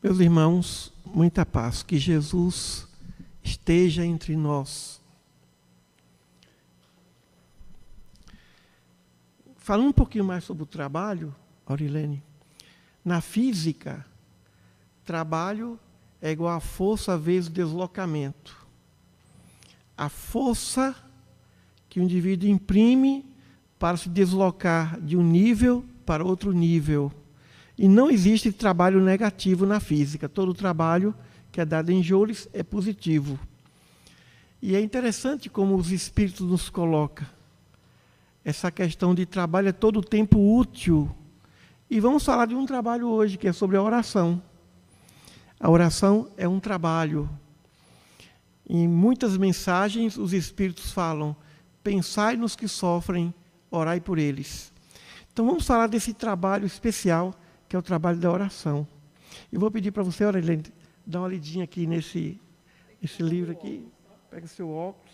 Meus irmãos, muita paz, que Jesus esteja entre nós. Falando um pouquinho mais sobre o trabalho, Aurilene, na física, trabalho é igual a força vezes deslocamento. A força que o indivíduo imprime para se deslocar de um nível para outro nível. E não existe trabalho negativo na física. Todo trabalho que é dado em joules é positivo. E é interessante como os Espíritos nos colocam. Essa questão de trabalho é todo o tempo útil. E vamos falar de um trabalho hoje, que é sobre a oração. A oração é um trabalho. Em muitas mensagens, os Espíritos falam: pensai nos que sofrem, orai por eles. Então vamos falar desse trabalho especial, que é o trabalho da oração. Eu vou pedir para você, Aurilene, dar uma lidinha aqui nesse livro aqui. Pega seu óculos.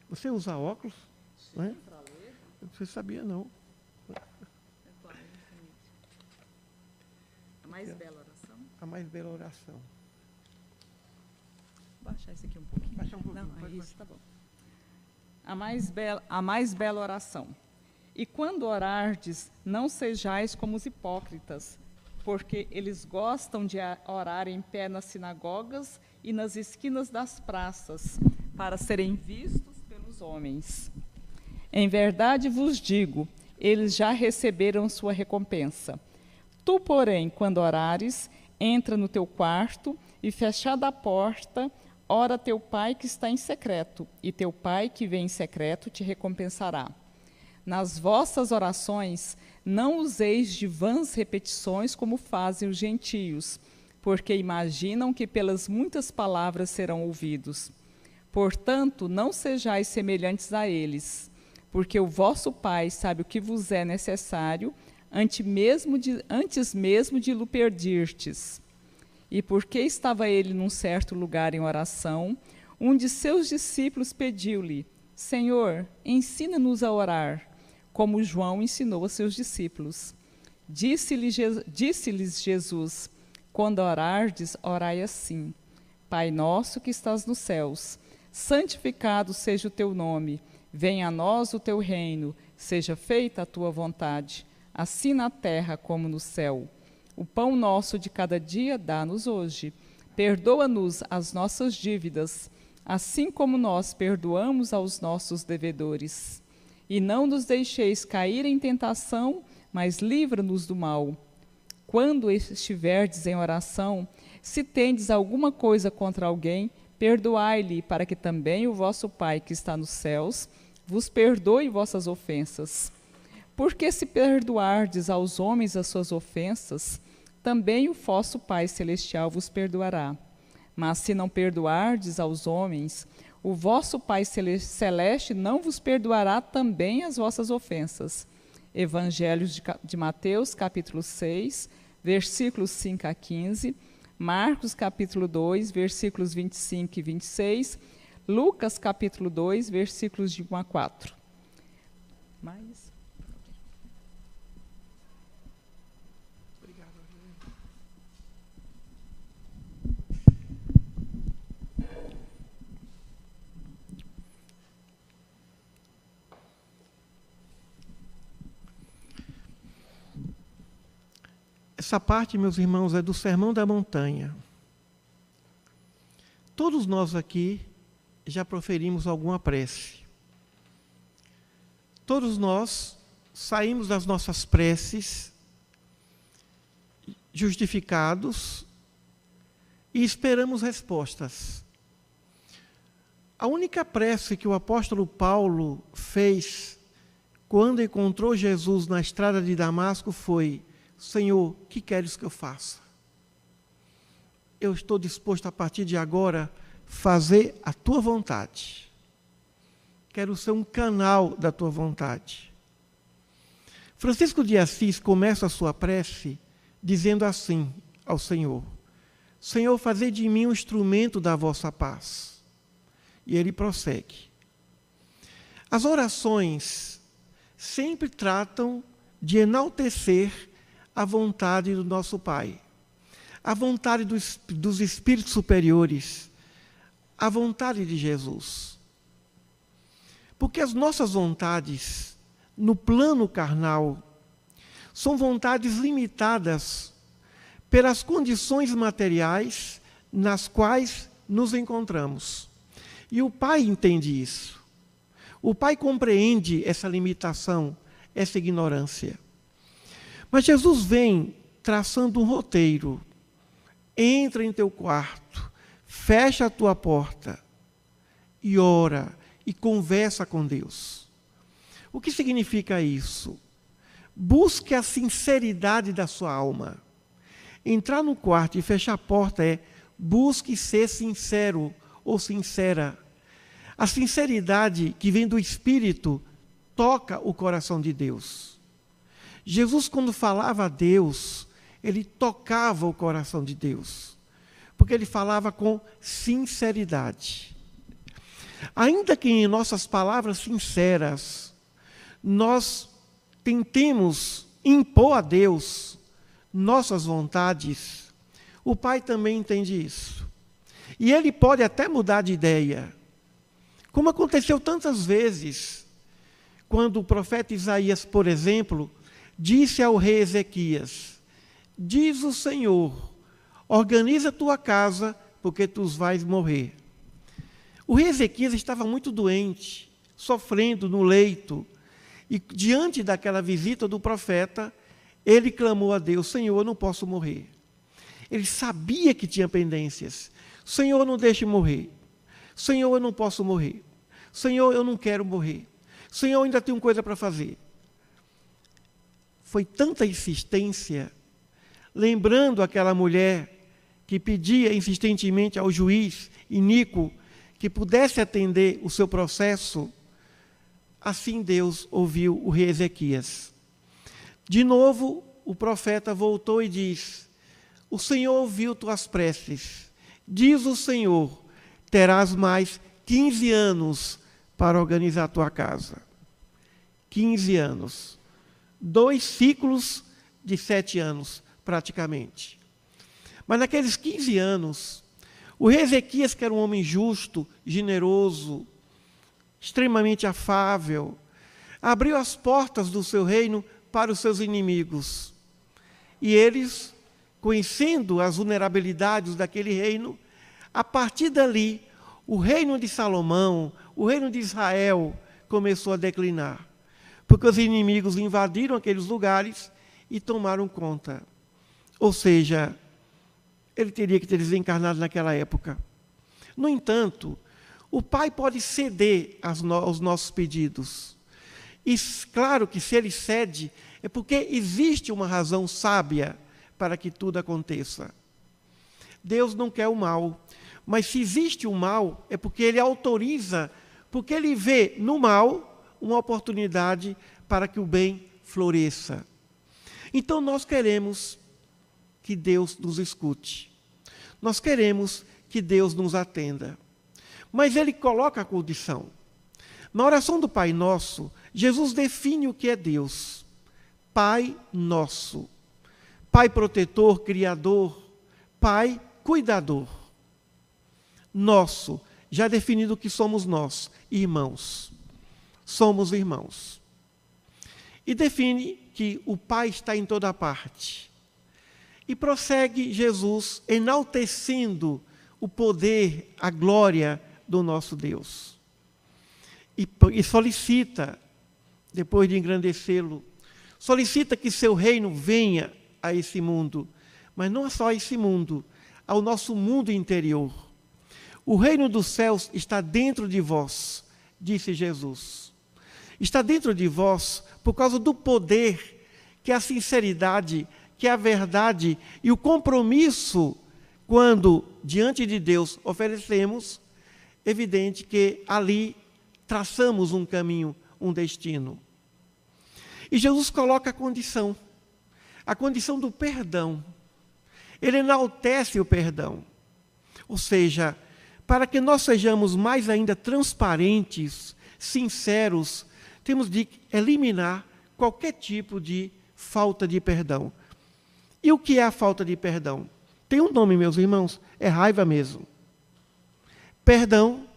Você usa óculos? Não é? Você sabia, não. A mais bela oração? A mais bela oração. Vou baixar isso aqui um pouquinho. Baixar um pouquinho. Não, é isso, tá bom. A mais bela oração. E quando orardes, não sejais como os hipócritas, porque eles gostam de orar em pé nas sinagogas e nas esquinas das praças, para serem vistos pelos homens. Em verdade vos digo, eles já receberam sua recompensa. Tu, porém, quando orares, entra no teu quarto e, fechada a porta, ora teu pai que está em secreto, e teu pai que vem em secreto te recompensará. Nas vossas orações, não useis de vãs repetições como fazem os gentios, porque imaginam que pelas muitas palavras serão ouvidos. Portanto, não sejais semelhantes a eles, porque o vosso Pai sabe o que vos é necessário, antes mesmo de lhe pedirdes. E porque estava ele num certo lugar em oração, um de seus discípulos pediu-lhe: Senhor, ensina-nos a orar, como João ensinou a seus discípulos. Disse-lhes Jesus: quando orardes, orai assim: Pai nosso que estás nos céus, santificado seja o teu nome, venha a nós o teu reino, seja feita a tua vontade, assim na terra como no céu. O pão nosso de cada dia dá-nos hoje. Perdoa-nos as nossas dívidas, assim como nós perdoamos aos nossos devedores. E não nos deixeis cair em tentação, mas livra-nos do mal. Quando estiverdes em oração, se tendes alguma coisa contra alguém, perdoai-lhe, para que também o vosso Pai que está nos céus vos perdoe vossas ofensas. Porque se perdoardes aos homens as suas ofensas, também o vosso Pai celestial vos perdoará. Mas se não perdoardes aos homens, o vosso Pai celeste não vos perdoará também as vossas ofensas. Evangelho de Mateus, capítulo 6, versículos 5 a 15, Marcos, capítulo 2, versículos 25 e 26, Lucas, capítulo 2, versículos de 1 a 4. Mais? Obrigado. Essa parte, meus irmãos, é do Sermão da Montanha. Todos nós aqui já proferimos alguma prece. Todos nós saímos das nossas preces justificados e esperamos respostas. A única prece que o apóstolo Paulo fez quando encontrou Jesus na estrada de Damasco foi: Senhor, o que queres que eu faça? Eu estou disposto a partir de agora fazer a tua vontade. Quero ser um canal da tua vontade. Francisco de Assis começa a sua prece dizendo assim ao Senhor: Senhor, fazei de mim um instrumento da vossa paz. E ele prossegue. As orações sempre tratam de enaltecer a vontade do nosso Pai, a vontade dos espíritos superiores, a vontade de Jesus. Porque as nossas vontades, no plano carnal, são vontades limitadas pelas condições materiais nas quais nos encontramos. E o Pai entende isso. O Pai compreende essa limitação, essa ignorância. Mas Jesus vem traçando um roteiro. Entra em teu quarto, fecha a tua porta e ora e conversa com Deus. O que significa isso? Busque a sinceridade da sua alma. Entrar no quarto e fechar a porta é busque ser sincero ou sincera. A sinceridade que vem do Espírito toca o coração de Deus. Jesus, quando falava a Deus, ele tocava o coração de Deus, porque ele falava com sinceridade. Ainda que em nossas palavras sinceras, nós tentemos impor a Deus nossas vontades, o Pai também entende isso. E ele pode até mudar de ideia, como aconteceu tantas vezes, quando o profeta Isaías, por exemplo, disse ao rei Ezequias: diz o Senhor, organiza a tua casa, porque tu vais morrer. O rei Ezequias estava muito doente, sofrendo no leito, e diante daquela visita do profeta, ele clamou a Deus: Senhor, eu não posso morrer. Ele sabia que tinha pendências. Senhor, não deixe morrer. Senhor, eu não posso morrer. Senhor, eu não quero morrer. Senhor, eu ainda tenho coisa para fazer. Foi tanta insistência, lembrando aquela mulher que pedia insistentemente ao juiz iníquo que pudesse atender o seu processo. Assim Deus ouviu o rei Ezequias. De novo, o profeta voltou e diz: o Senhor ouviu tuas preces. Diz o Senhor, terás mais 15 anos para organizar a tua casa. 15 anos. 2 ciclos de 7 anos, praticamente. Mas naqueles 15 anos, o rei Ezequias, que era um homem justo, generoso, extremamente afável, abriu as portas do seu reino para os seus inimigos. E eles, conhecendo as vulnerabilidades daquele reino, a partir dali, o reino de Salomão, o reino de Israel, começou a declinar. Porque os inimigos invadiram aqueles lugares e tomaram conta. Ou seja, ele teria que ter desencarnado naquela época. No entanto, o Pai pode ceder aos nossos pedidos. E claro que se ele cede, é porque existe uma razão sábia para que tudo aconteça. Deus não quer o mal, mas se existe o mal, é porque ele autoriza, porque ele vê no mal uma oportunidade para que o bem floresça. Então nós queremos que Deus nos escute. Nós queremos que Deus nos atenda. Mas ele coloca a condição. Na oração do Pai Nosso, Jesus define o que é Deus. Pai Nosso. Pai protetor, criador. Pai cuidador. Nosso, já definido que somos nós, irmãos. Somos irmãos. E define que o Pai está em toda parte. E prossegue Jesus enaltecendo o poder, a glória do nosso Deus. E solicita, depois de engrandecê-lo, solicita que seu reino venha a esse mundo, mas não só a esse mundo, ao nosso mundo interior. O reino dos céus está dentro de vós, disse Jesus. Está dentro de vós por causa do poder, que é a sinceridade, que é a verdade e o compromisso, quando diante de Deus oferecemos, evidente que ali traçamos um caminho, um destino. E Jesus coloca a condição do perdão. Ele enaltece o perdão. Ou seja, para que nós sejamos mais ainda transparentes, sinceros, temos de eliminar qualquer tipo de falta de perdão. E o que é a falta de perdão? Tem um nome, meus irmãos, é raiva mesmo. Perdão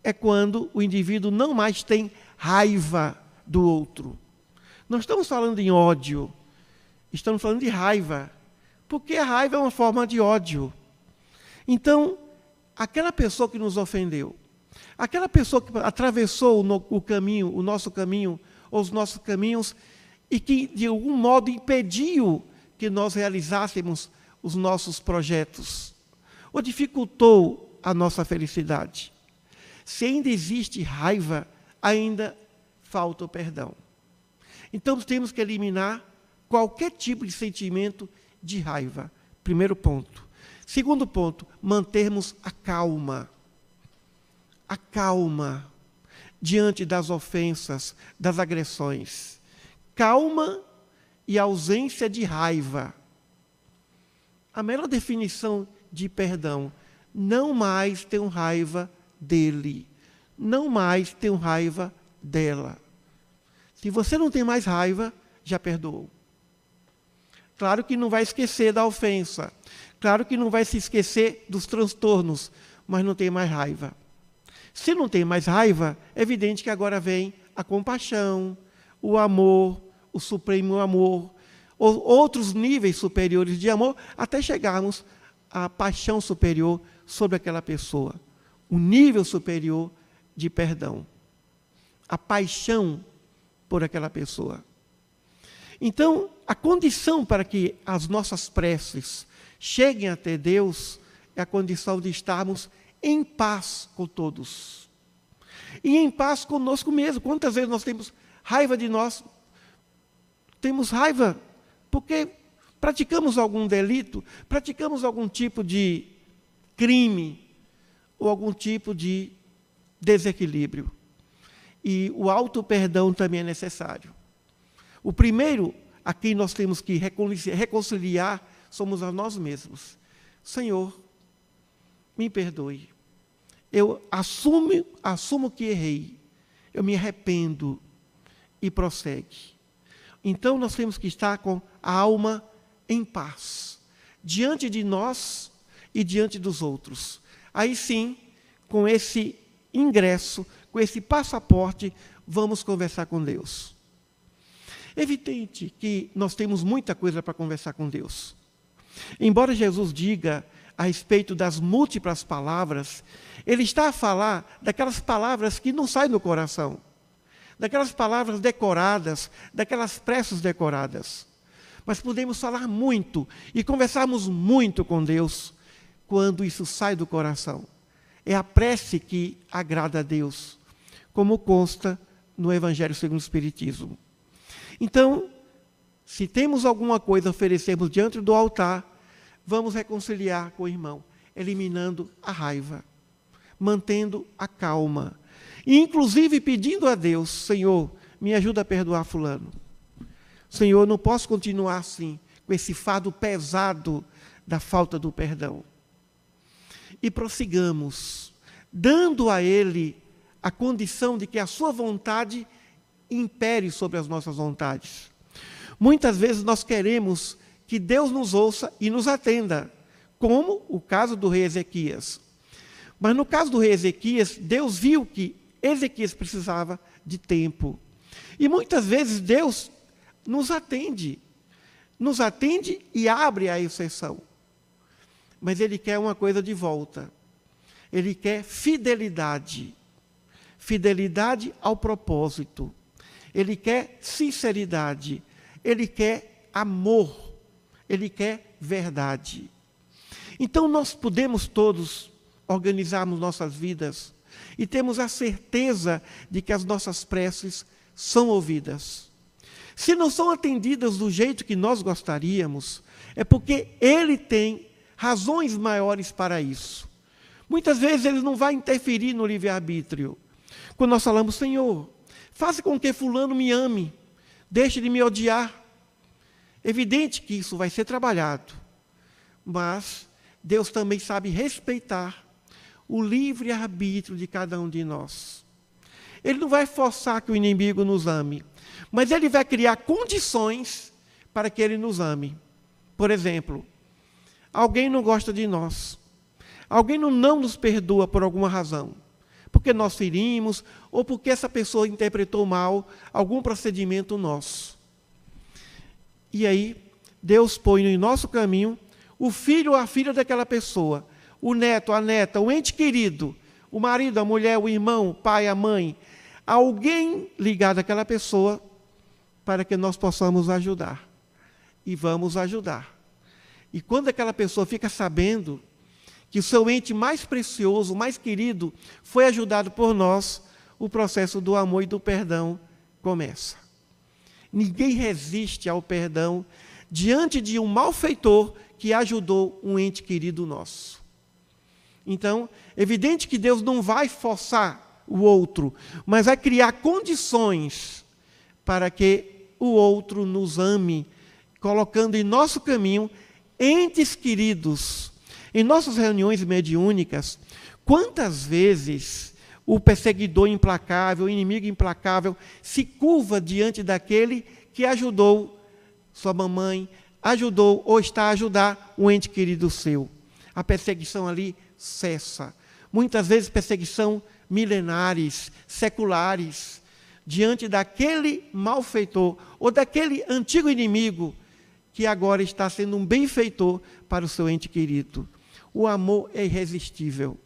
é quando o indivíduo não mais tem raiva do outro. Não estamos falando em ódio, estamos falando de raiva, porque a raiva é uma forma de ódio. Então, aquela pessoa que nos ofendeu, aquela pessoa que atravessou o caminho, o nosso caminho, ou os nossos caminhos, e que, de algum modo, impediu que nós realizássemos os nossos projetos, ou dificultou a nossa felicidade. Se ainda existe raiva, ainda falta o perdão. Então, temos que eliminar qualquer tipo de sentimento de raiva. Primeiro ponto. Segundo ponto, mantermos a calma. A calma diante das ofensas, das agressões. Calma e ausência de raiva. A melhor definição de perdão, não mais tenho raiva dele, não mais tenho raiva dela. Se você não tem mais raiva, já perdoou. Claro que não vai esquecer da ofensa, claro que não vai se esquecer dos transtornos, mas não tem mais raiva. Se não tem mais raiva, é evidente que agora vem a compaixão, o amor, o supremo amor, ou outros níveis superiores de amor, até chegarmos à paixão superior sobre aquela pessoa. O nível superior de perdão. A paixão por aquela pessoa. Então, a condição para que as nossas preces cheguem até Deus é a condição de estarmos em paz com todos. E em paz conosco mesmo. Quantas vezes nós temos raiva de nós? Temos raiva porque praticamos algum delito, praticamos algum tipo de crime ou algum tipo de desequilíbrio. E o auto-perdão também é necessário. O primeiro a quem nós temos que reconciliar somos a nós mesmos. Senhor, me perdoe. Eu assumo que errei. Eu me arrependo e prossegue. Então, nós temos que estar com a alma em paz, diante de nós e diante dos outros. Aí sim, com esse ingresso, com esse passaporte, vamos conversar com Deus. É evidente que nós temos muita coisa para conversar com Deus. Embora Jesus diga a respeito das múltiplas palavras, ele está a falar daquelas palavras que não saem do coração, daquelas palavras decoradas, daquelas preces decoradas. Mas podemos falar muito e conversarmos muito com Deus quando isso sai do coração. É a prece que agrada a Deus, como consta no Evangelho segundo o Espiritismo. Então, se temos alguma coisa a oferecermos diante do altar, vamos reconciliar com o irmão, eliminando a raiva, mantendo a calma, e inclusive pedindo a Deus, Senhor, me ajuda a perdoar fulano. Senhor, não posso continuar assim, com esse fardo pesado da falta do perdão. E prossigamos, dando a Ele a condição de que a sua vontade impere sobre as nossas vontades. Muitas vezes nós queremos que Deus nos ouça e nos atenda, como o caso do rei Ezequias. Mas no caso do rei Ezequias, Deus viu que Ezequias precisava de tempo. E muitas vezes Deus nos atende e abre a exceção. Mas Ele quer uma coisa de volta. Ele quer fidelidade. Fidelidade ao propósito. Ele quer sinceridade. Ele quer amor. Ele quer verdade. Então nós podemos todos organizarmos nossas vidas e temos a certeza de que as nossas preces são ouvidas. Se não são atendidas do jeito que nós gostaríamos, é porque Ele tem razões maiores para isso. Muitas vezes Ele não vai interferir no livre-arbítrio. Quando nós falamos, Senhor, faça com que fulano me ame, deixe de me odiar. É evidente que isso vai ser trabalhado, mas Deus também sabe respeitar o livre-arbítrio de cada um de nós. Ele não vai forçar que o inimigo nos ame, mas Ele vai criar condições para que Ele nos ame. Por exemplo, alguém não gosta de nós. Alguém não nos perdoa por alguma razão. Porque nós ferimos, ou porque essa pessoa interpretou mal algum procedimento nosso. E aí, Deus põe em nosso caminho o filho ou a filha daquela pessoa, o neto, a neta, o ente querido, o marido, a mulher, o irmão, o pai, a mãe, alguém ligado àquela pessoa para que nós possamos ajudar. E vamos ajudar. E quando aquela pessoa fica sabendo que o seu ente mais precioso, mais querido, foi ajudado por nós, o processo do amor e do perdão começa. Ninguém resiste ao perdão diante de um malfeitor que ajudou um ente querido nosso. Então, é evidente que Deus não vai forçar o outro, mas vai criar condições para que o outro nos ame, colocando em nosso caminho entes queridos. Em nossas reuniões mediúnicas, quantas vezes o perseguidor implacável, o inimigo implacável, se curva diante daquele que ajudou sua mamãe, ajudou ou está a ajudar um ente querido seu. A perseguição ali cessa. Muitas vezes perseguição milenares, seculares, diante daquele malfeitor ou daquele antigo inimigo que agora está sendo um benfeitor para o seu ente querido. O amor é irresistível.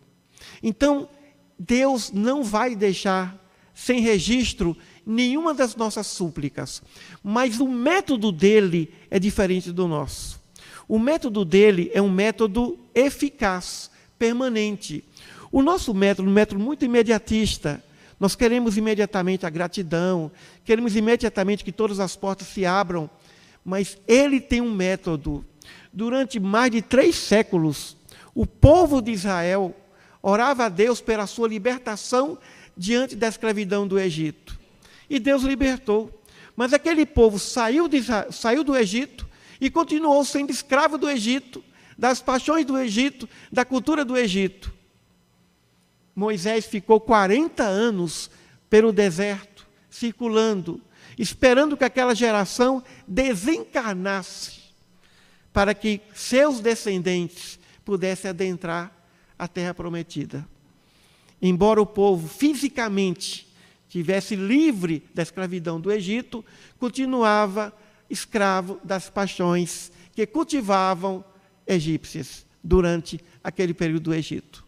Então, Deus não vai deixar sem registro nenhuma das nossas súplicas, mas o método dele é diferente do nosso. O método dele é um método eficaz, permanente. O nosso método é um método muito imediatista. Nós queremos imediatamente a gratidão, queremos imediatamente que todas as portas se abram, mas ele tem um método. Durante mais de 3 séculos, o povo de Israel orava a Deus pela sua libertação diante da escravidão do Egito. E Deus libertou. Mas aquele povo saiu do Egito e continuou sendo escravo do Egito, das paixões do Egito, da cultura do Egito. Moisés ficou 40 anos pelo deserto, circulando, esperando que aquela geração desencarnasse, para que seus descendentes pudessem adentrar a terra prometida. Embora o povo fisicamente estivesse livre da escravidão do Egito, continuava escravo das paixões que cultivavam egípcias durante aquele período do Egito.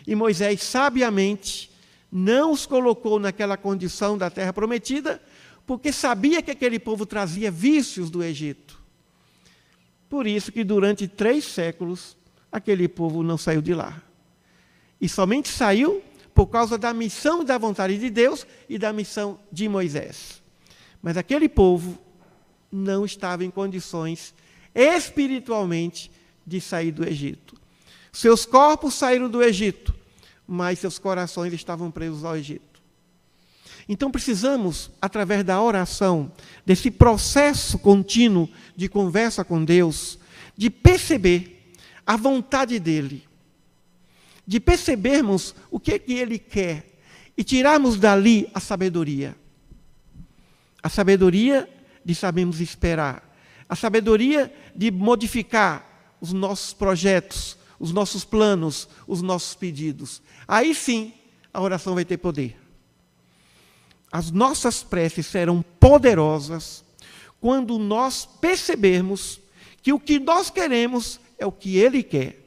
E Moisés, sabiamente, não os colocou naquela condição da terra prometida, porque sabia que aquele povo trazia vícios do Egito. Por isso que durante 3 séculos, aquele povo não saiu de lá. E somente saiu por causa da missão e da vontade de Deus e da missão de Moisés. Mas aquele povo não estava em condições espiritualmente de sair do Egito. Seus corpos saíram do Egito, mas seus corações estavam presos ao Egito. Então precisamos, através da oração, desse processo contínuo de conversa com Deus, de perceber a vontade dEle, de percebermos o que Ele quer e tirarmos dali a sabedoria. A sabedoria de sabermos esperar, a sabedoria de modificar os nossos projetos, os nossos planos, os nossos pedidos. Aí sim, a oração vai ter poder. As nossas preces serão poderosas quando nós percebermos que o que nós queremos é o que Ele quer.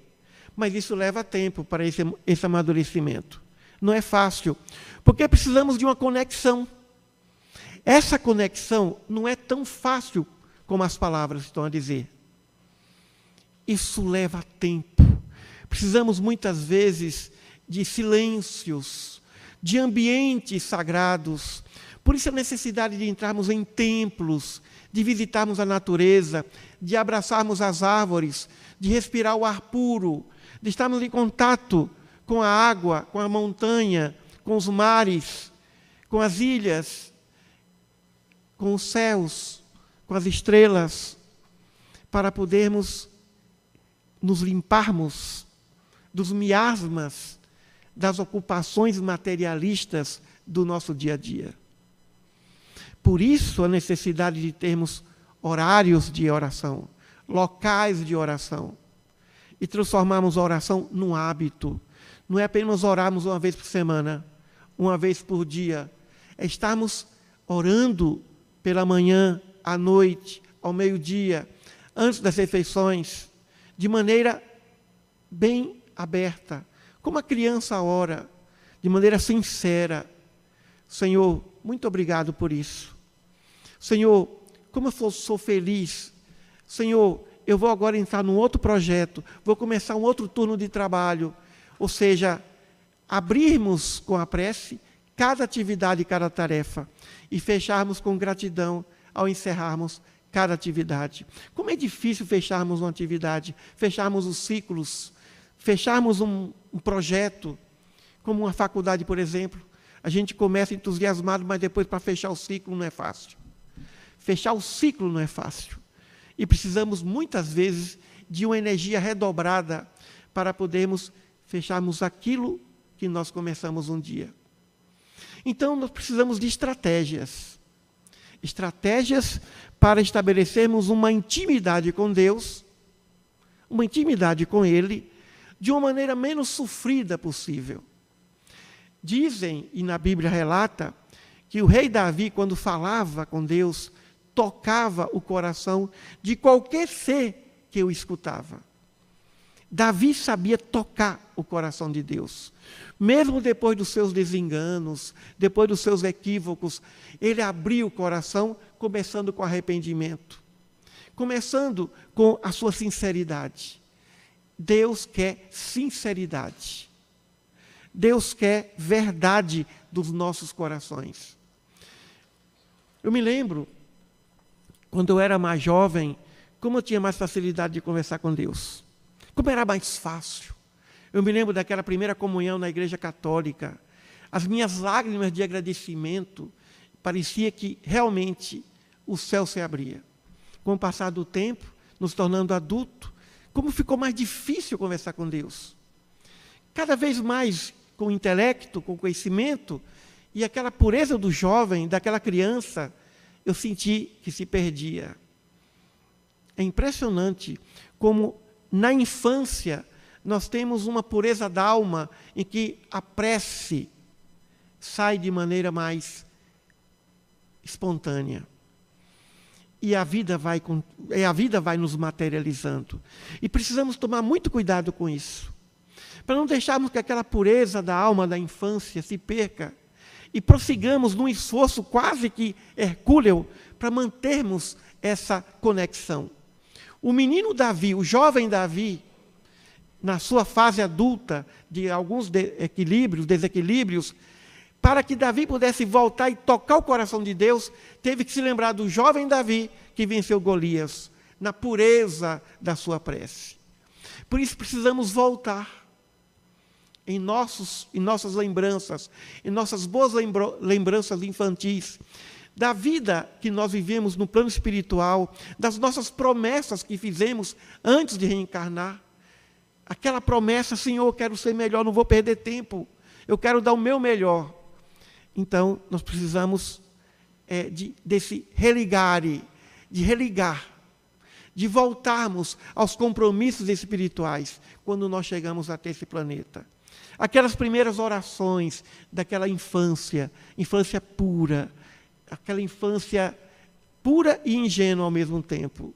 Mas isso leva tempo para esse amadurecimento. Não é fácil, porque precisamos de uma conexão. Essa conexão não é tão fácil como as palavras estão a dizer. Isso leva tempo. Precisamos muitas vezes de silêncios, de ambientes sagrados. Por isso a necessidade de entrarmos em templos, de visitarmos a natureza, de abraçarmos as árvores, de respirar o ar puro, de estarmos em contato com a água, com a montanha, com os mares, com as ilhas, com os céus, com as estrelas, para podermos nos limparmos dos miasmas, das ocupações materialistas do nosso dia a dia. Por isso a necessidade de termos horários de oração, locais de oração e transformarmos a oração num hábito. Não é apenas orarmos uma vez por semana, uma vez por dia. É estarmos orando pela manhã, à noite, ao meio-dia, antes das refeições, de maneira bem aberta, como a criança ora, de maneira sincera. Senhor, muito obrigado por isso. Senhor, como eu sou feliz. Senhor, eu vou agora entrar num outro projeto, vou começar um outro turno de trabalho. Ou seja, abrirmos com a prece cada atividade e cada tarefa e fecharmos com gratidão ao encerrarmos cada atividade. Como é difícil fecharmos uma atividade, fecharmos os ciclos, fecharmos um projeto, como uma faculdade, por exemplo. A gente começa entusiasmado, mas depois para fechar o ciclo não é fácil. Fechar o ciclo não é fácil. E precisamos muitas vezes de uma energia redobrada para podermos fecharmos aquilo que nós começamos um dia. Então, nós precisamos de estratégias. Estratégias para estabelecermos uma intimidade com Deus, uma intimidade com Ele, de uma maneira menos sofrida possível. Dizem, e na Bíblia relata, que o rei Davi, quando falava com Deus, tocava o coração de qualquer ser que o escutava. Davi sabia tocar o coração de Deus. Mesmo depois dos seus desenganos, depois dos seus equívocos, ele abriu o coração, começando com arrependimento, começando com a sua sinceridade. Deus quer sinceridade. Deus quer verdade dos nossos corações. Eu me lembro, quando eu era mais jovem, como eu tinha mais facilidade de conversar com Deus. Como era mais fácil. Eu me lembro daquela primeira comunhão na Igreja Católica. As minhas lágrimas de agradecimento, parecia que realmente o céu se abria. Com o passar do tempo, nos tornando adulto, como ficou mais difícil conversar com Deus. Cada vez mais com intelecto, com conhecimento, e aquela pureza do jovem, daquela criança, eu senti que se perdia. É impressionante como na infância nós temos uma pureza da alma em que a prece sai de maneira mais espontânea. E a vida vai nos materializando. E precisamos tomar muito cuidado com isso, para não deixarmos que aquela pureza da alma da infância se perca e prossigamos num esforço quase que hercúleo para mantermos essa conexão. O menino Davi, o jovem Davi, na sua fase adulta, de alguns desequilíbrios, para que Davi pudesse voltar e tocar o coração de Deus, teve que se lembrar do jovem Davi que venceu Golias, na pureza da sua prece. Por isso precisamos voltar em nossas lembranças, em nossas boas lembranças infantis, da vida que nós vivemos no plano espiritual, das nossas promessas que fizemos antes de reencarnar. Aquela promessa, Senhor, eu quero ser melhor, não vou perder tempo, eu quero dar o meu melhor. Então, nós precisamos desse religar, de voltarmos aos compromissos espirituais quando nós chegamos até esse planeta. Aquelas primeiras orações daquela infância pura, aquela infância pura e ingênua ao mesmo tempo.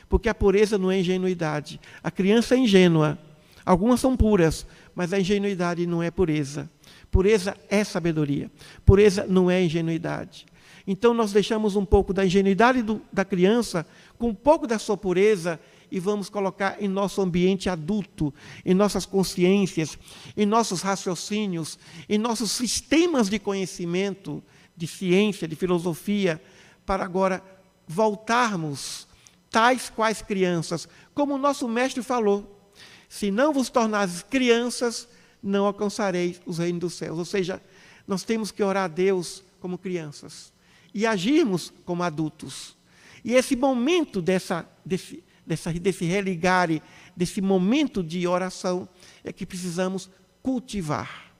Porque a pureza não é ingenuidade. A criança é ingênua. Algumas são puras, mas a ingenuidade não é pureza. Pureza é sabedoria. Pureza não é ingenuidade. Então nós deixamos um pouco da ingenuidade da criança com um pouco da sua pureza e vamos colocar em nosso ambiente adulto, em nossas consciências, em nossos raciocínios, em nossos sistemas de conhecimento, de ciência, de filosofia, para agora voltarmos tais quais crianças, como o nosso mestre falou: se não vos tornares crianças, não alcançareis os reinos dos céus. Ou seja, nós temos que orar a Deus como crianças e agirmos como adultos. E esse momento desse religar, desse momento de oração, é que precisamos cultivar.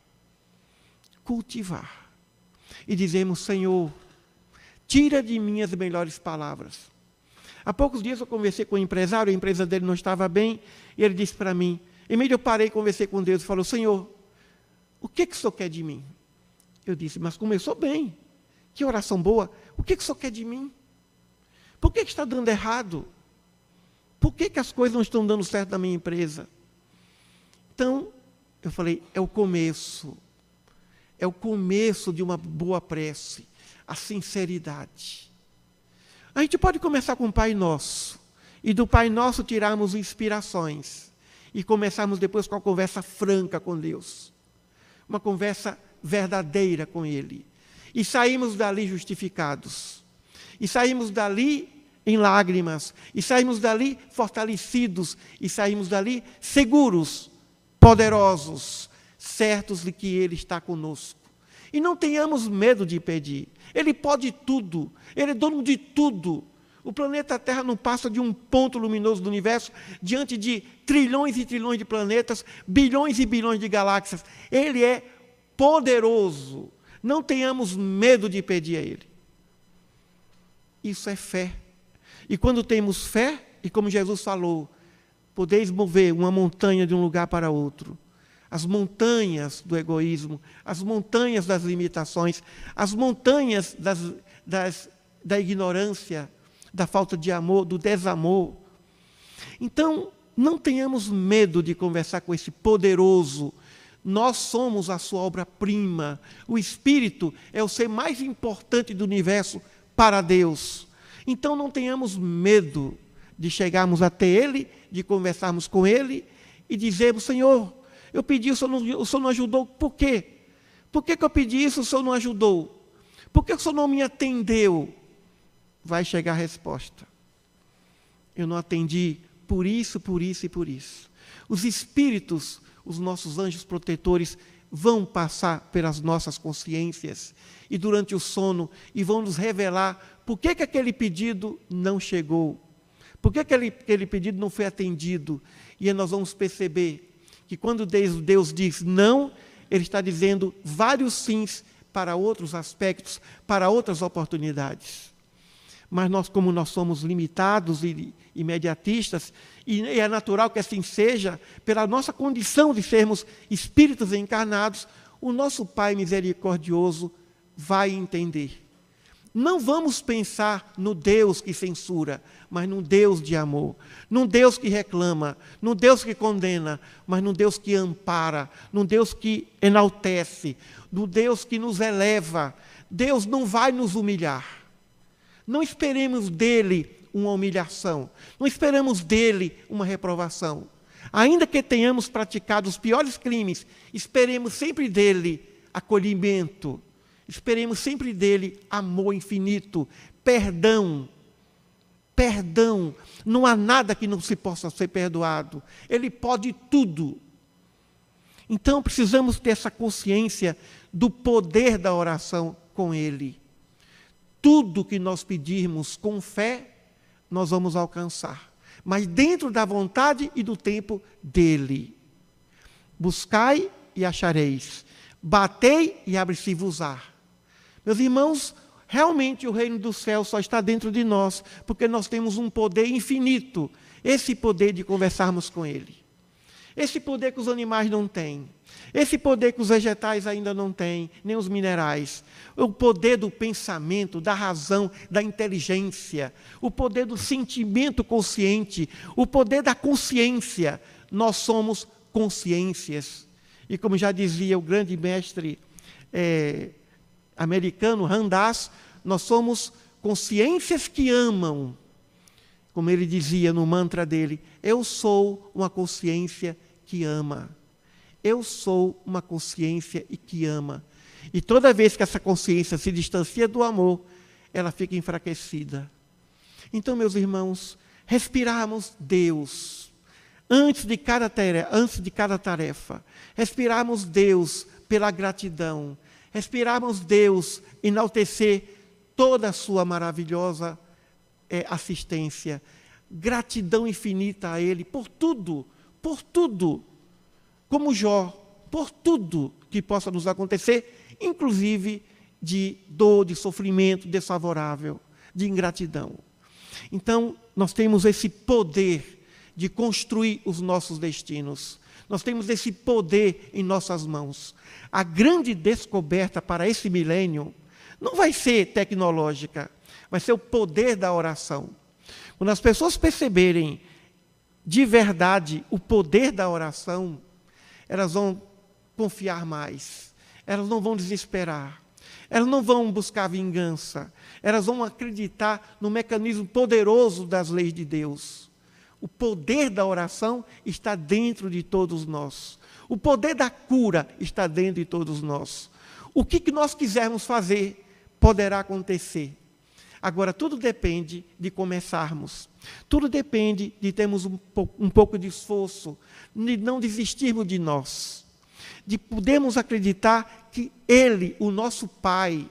Cultivar. E dizemos: Senhor, tira de mim as melhores palavras, Há poucos dias eu conversei com um empresário, a empresa dele não estava bem, e ele disse para mim, Emílio, eu parei, conversei com Deus e falou, Senhor, o que o Senhor quer de mim? Eu disse, mas começou bem, que oração boa, o que o Senhor quer de mim? Por que está dando errado? Por que as coisas não estão dando certo na minha empresa? Então, eu falei, é o começo de uma boa prece, a sinceridade. A gente pode começar com o Pai Nosso, e do Pai Nosso tirarmos inspirações, e começarmos depois com uma conversa franca com Deus, uma conversa verdadeira com Ele, e saímos dali justificados, e saímos dali em lágrimas, e saímos dali fortalecidos, e saímos dali seguros, poderosos, certos de que Ele está conosco. E não tenhamos medo de pedir. Ele pode tudo, Ele é dono de tudo. O planeta Terra não passa de um ponto luminoso do universo, diante de trilhões e trilhões de planetas, bilhões e bilhões de galáxias. Ele é poderoso. Não tenhamos medo de pedir a Ele. Isso é fé. E quando temos fé, e como Jesus falou, podeis mover uma montanha de um lugar para outro. As montanhas do egoísmo, as montanhas das limitações, as montanhas da ignorância, da falta de amor, do desamor. Então, não tenhamos medo de conversar com esse poderoso. Nós somos a sua obra-prima. O Espírito é o ser mais importante do universo para Deus. Então, não tenhamos medo de chegarmos até Ele, de conversarmos com Ele e dizermos, Senhor, eu pedi, o Senhor não ajudou, por quê? Por que eu pedi isso, o Senhor não ajudou? Por que o Senhor não me atendeu? Vai chegar a resposta. Eu não atendi por isso, por isso e por isso. Os espíritos, os nossos anjos protetores, vão passar pelas nossas consciências e durante o sono e vão nos revelar por que aquele pedido não chegou, por que aquele pedido não foi atendido. E aí nós vamos perceber que quando Deus diz não, Ele está dizendo vários sims para outros aspectos, para outras oportunidades. Mas nós, como nós somos limitados e imediatistas, e é natural que assim seja, pela nossa condição de sermos espíritos encarnados, o nosso Pai misericordioso vai entender. Não vamos pensar no Deus que censura, mas num Deus de amor, num Deus que reclama, num Deus que condena, mas num Deus que ampara, num Deus que enaltece, num Deus que nos eleva. Deus não vai nos humilhar. Não esperemos dele uma humilhação, não esperamos dele uma reprovação. Ainda que tenhamos praticado os piores crimes, esperemos sempre dele acolhimento, esperemos sempre dele amor infinito, perdão. Perdão, não há nada que não se possa ser perdoado. Ele pode tudo. Então precisamos ter essa consciência do poder da oração com Ele. Tudo que nós pedirmos com fé, nós vamos alcançar. Mas dentro da vontade e do tempo dEle. Buscai e achareis. Batei e abre-se-vos-á. Meus irmãos, realmente o reino do céu só está dentro de nós, porque nós temos um poder infinito, esse poder de conversarmos com Ele. Esse poder que os animais não têm, esse poder que os vegetais ainda não têm, nem os minerais. O poder do pensamento, da razão, da inteligência, o poder do sentimento consciente, o poder da consciência. Nós somos consciências. E como já dizia o grande mestre americano, Ram Dass, nós somos consciências que amam. Como ele dizia no mantra dele, eu sou uma consciência que ama. Eu sou uma consciência e que ama. E toda vez que essa consciência se distancia do amor, ela fica enfraquecida. Então, meus irmãos, respirarmos Deus antes de cada tarefa. Respirarmos Deus pela gratidão. Respirarmos Deus, enaltecer toda a sua maravilhosa assistência. Gratidão infinita a Ele por tudo, como Jó, por tudo que possa nos acontecer, inclusive de dor, de sofrimento desfavorável, de ingratidão. Então, nós temos esse poder de construir os nossos destinos. Nós temos esse poder em nossas mãos. A grande descoberta para esse milênio não vai ser tecnológica, vai ser o poder da oração. Quando as pessoas perceberem de verdade o poder da oração, elas vão confiar mais, elas não vão desesperar, elas não vão buscar vingança, elas vão acreditar no mecanismo poderoso das leis de Deus. O poder da oração está dentro de todos nós. O poder da cura está dentro de todos nós. O que nós quisermos fazer poderá acontecer. Agora, tudo depende de começarmos. Tudo depende de termos um pouco de esforço, de não desistirmos de nós, de podermos acreditar que Ele, o nosso Pai,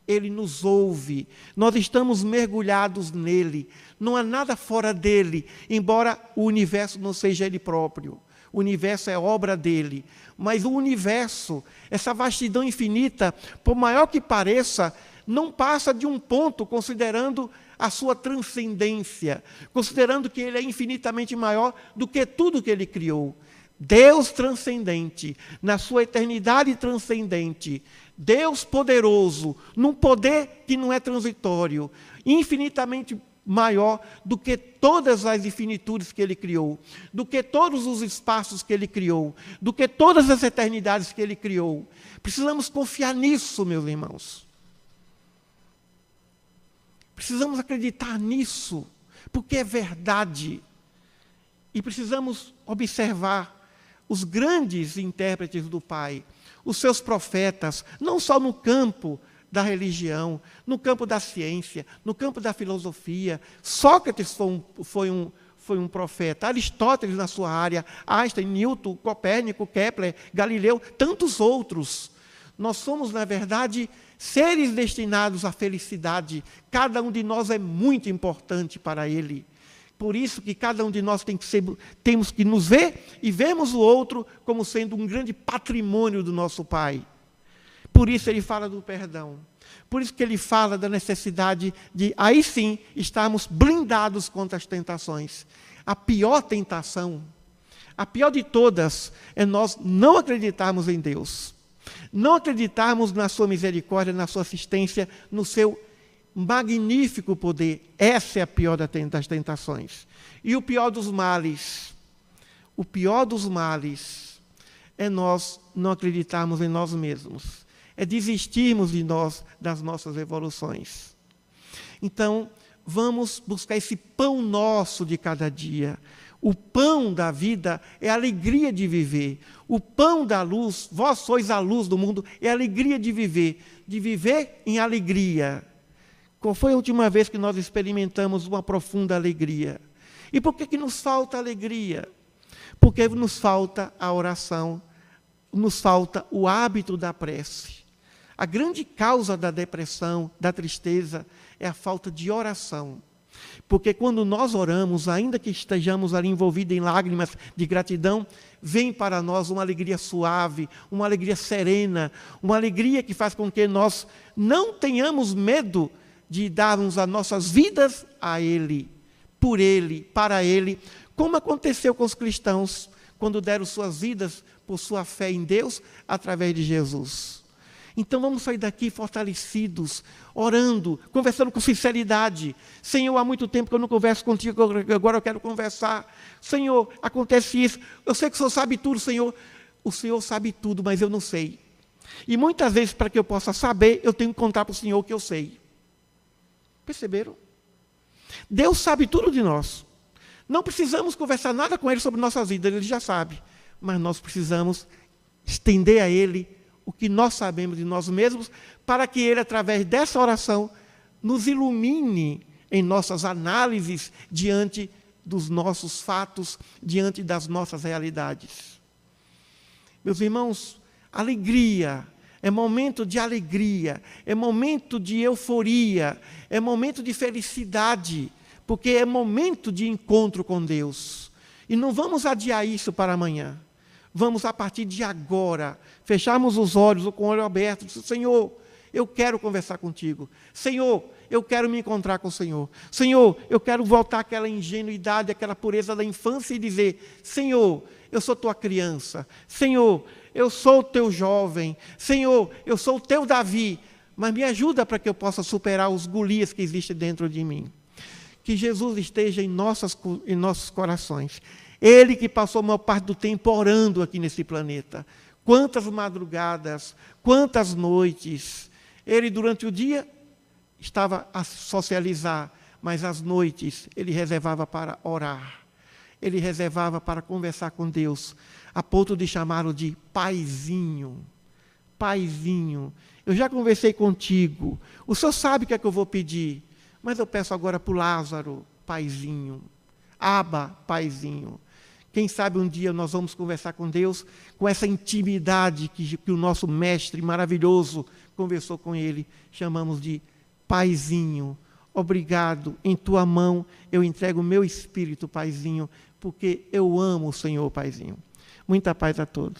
Ele nos ouve, nós estamos mergulhados nele, não há nada fora dele, embora o universo não seja ele próprio. O universo é obra dele, mas o universo, essa vastidão infinita, por maior que pareça, não passa de um ponto, considerando a sua transcendência, considerando que ele é infinitamente maior do que tudo que ele criou. Deus transcendente, na sua eternidade transcendente, Deus poderoso, num poder que não é transitório, infinitamente maior do que todas as infinitudes que ele criou, do que todos os espaços que ele criou, do que todas as eternidades que ele criou. Precisamos confiar nisso, meus irmãos. Precisamos acreditar nisso, porque é verdade. E precisamos observar os grandes intérpretes do Pai, os seus profetas, não só no campo da religião, no campo da ciência, no campo da filosofia. Sócrates foi um profeta, Aristóteles na sua área, Einstein, Newton, Copérnico, Kepler, Galileu, tantos outros. Nós somos, na verdade, seres destinados à felicidade. Cada um de nós é muito importante para Ele. Por isso que cada um de nós temos que nos ver e vermos o outro como sendo um grande patrimônio do nosso Pai. Por isso ele fala do perdão. Por isso que ele fala da necessidade de, aí sim, estarmos blindados contra as tentações. A pior tentação, a pior de todas, é nós não acreditarmos em Deus. Não acreditarmos na sua misericórdia, na sua assistência, no seu magnífico poder. Essa é a pior das tentações. E o pior dos males é nós não acreditarmos em nós mesmos. É desistirmos de nós, das nossas evoluções. Então, vamos buscar esse pão nosso de cada dia. O pão da vida é a alegria de viver. O pão da luz, vós sois a luz do mundo, é a alegria de viver em alegria. Qual foi a última vez que nós experimentamos uma profunda alegria? E por que nos falta alegria? Porque nos falta a oração, nos falta o hábito da prece. A grande causa da depressão, da tristeza, é a falta de oração. Porque quando nós oramos, ainda que estejamos ali envolvidos em lágrimas de gratidão, vem para nós uma alegria suave, uma alegria serena, uma alegria que faz com que nós não tenhamos medo de darmos as nossas vidas a Ele, por Ele, para Ele, como aconteceu com os cristãos, quando deram suas vidas por sua fé em Deus, através de Jesus. Então vamos sair daqui fortalecidos, orando, conversando com sinceridade. Senhor, há muito tempo que eu não converso contigo, agora eu quero conversar. Senhor, acontece isso. Eu sei que o Senhor sabe tudo, Senhor. O Senhor sabe tudo, mas eu não sei. E muitas vezes, para que eu possa saber, eu tenho que contar para o Senhor o que eu sei. Perceberam? Deus sabe tudo de nós. Não precisamos conversar nada com Ele sobre nossas vidas, Ele já sabe. Mas nós precisamos estender a Ele o que nós sabemos de nós mesmos, para que Ele, através dessa oração, nos ilumine em nossas análises diante dos nossos fatos, diante das nossas realidades. Meus irmãos, alegria, é momento de alegria, é momento de euforia, é momento de felicidade, porque é momento de encontro com Deus. E não vamos adiar isso para amanhã. Vamos, a partir de agora, fecharmos os olhos ou com o olho aberto, dizer, Senhor, eu quero conversar contigo. Senhor, eu quero me encontrar com o Senhor. Senhor, eu quero voltar àquela ingenuidade, àquela pureza da infância e dizer, Senhor, eu sou tua criança. Senhor, eu sou o teu jovem. Senhor, eu sou o teu Davi. Mas me ajuda para que eu possa superar os Golias que existem dentro de mim. Que Jesus esteja em nossos corações. Ele que passou a maior parte do tempo orando aqui nesse planeta. Quantas madrugadas, quantas noites. Ele, durante o dia, estava a socializar, mas às noites ele reservava para orar. Ele reservava para conversar com Deus, a ponto de chamá-lo de paizinho. Paizinho, eu já conversei contigo, o Senhor sabe o que é que eu vou pedir, mas eu peço agora para o Lázaro, paizinho. Abba, paizinho. Quem sabe um dia nós vamos conversar com Deus com essa intimidade que o nosso mestre maravilhoso conversou com ele. Chamamos de paizinho. Obrigado, em tua mão eu entrego o meu espírito, paizinho, porque eu amo o Senhor, paizinho. Muita paz a todos.